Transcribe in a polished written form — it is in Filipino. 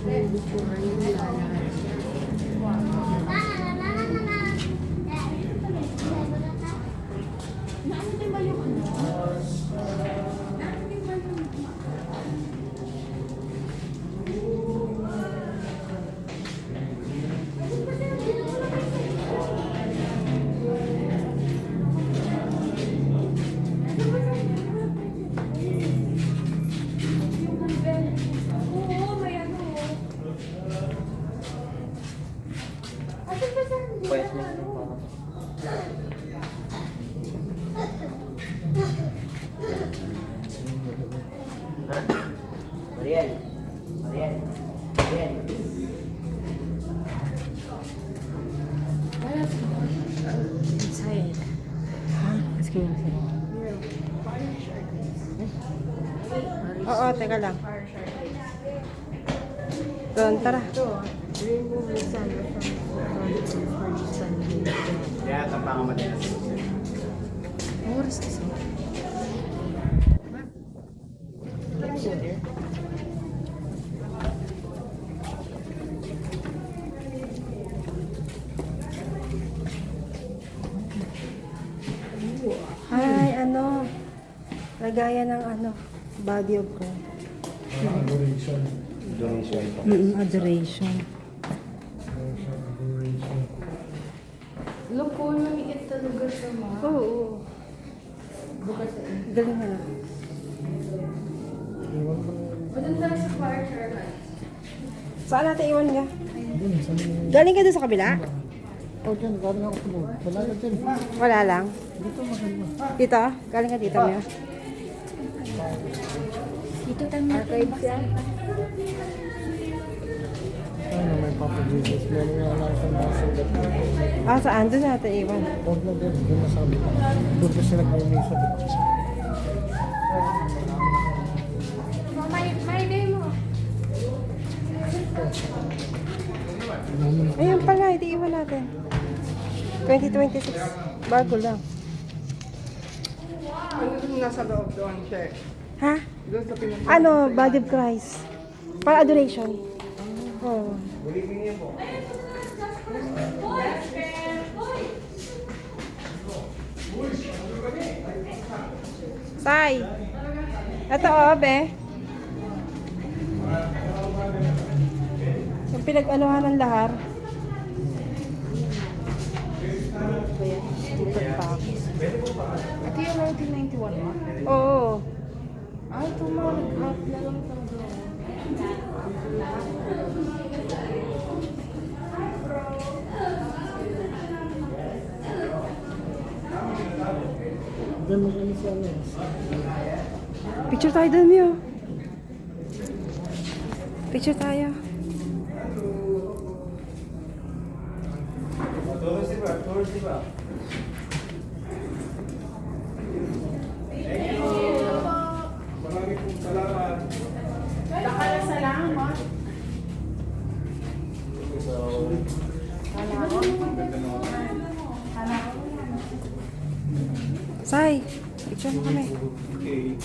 Bubukuhan yung lalakad siya. Naano din ba yung ano? Naano din ba yung oo, may ano. Asan ba sa Pwes mo. Mariel. Mariel. Mariel. Inside. Let's go. Oo, teka lang. Doon, tara. Ito, remove the sandal from the Sunday. Kaya tapang ka matinas. Oras kasi. Ay, ano. Lagayan ng ano. Body of God. Adoration. Donation po. Adoration. Adoration. Look po, lumiit talaga siya, ma. Oo. Bukas sa inyo. Galing mo na. Iwan ko na. Doon tayo sa choir, Sherman. Saan natin iwan niya? Dun, sa mga... Galing ka doon sa kabila? Oh, dyan, galing ako sa loob. Wala ka dyan. Wala lang. Dito maganda. Dito? Galing ka dito niya? Dito tayo archives yan. Ano, may Papa Jesus. Meron nga lang sa nasa ulit. Ah, saan? Doon natin iwan. Huwag na din, doon na sabi. Doon kasi nag-misa. May day mo. Ayun pala, hindi iwan natin. 2026. Bago lang. Nasa loob doon, Che. Ha? Doon sa pinag- Ano, Body of Christ. Para adoration. Oh. Sai. Ito oh, be. Yung pinag-anuhan ng lahar. Ito yung 1991 mo? Oo. Ay, ito mo, nag-half na lang talaga. Diyan magaling siya ano. Picture tayo doon, Mio. Picture tayo. Tours di ba? Maraming pong salamat. Salamat. So, Sai, picture mo kami. okay.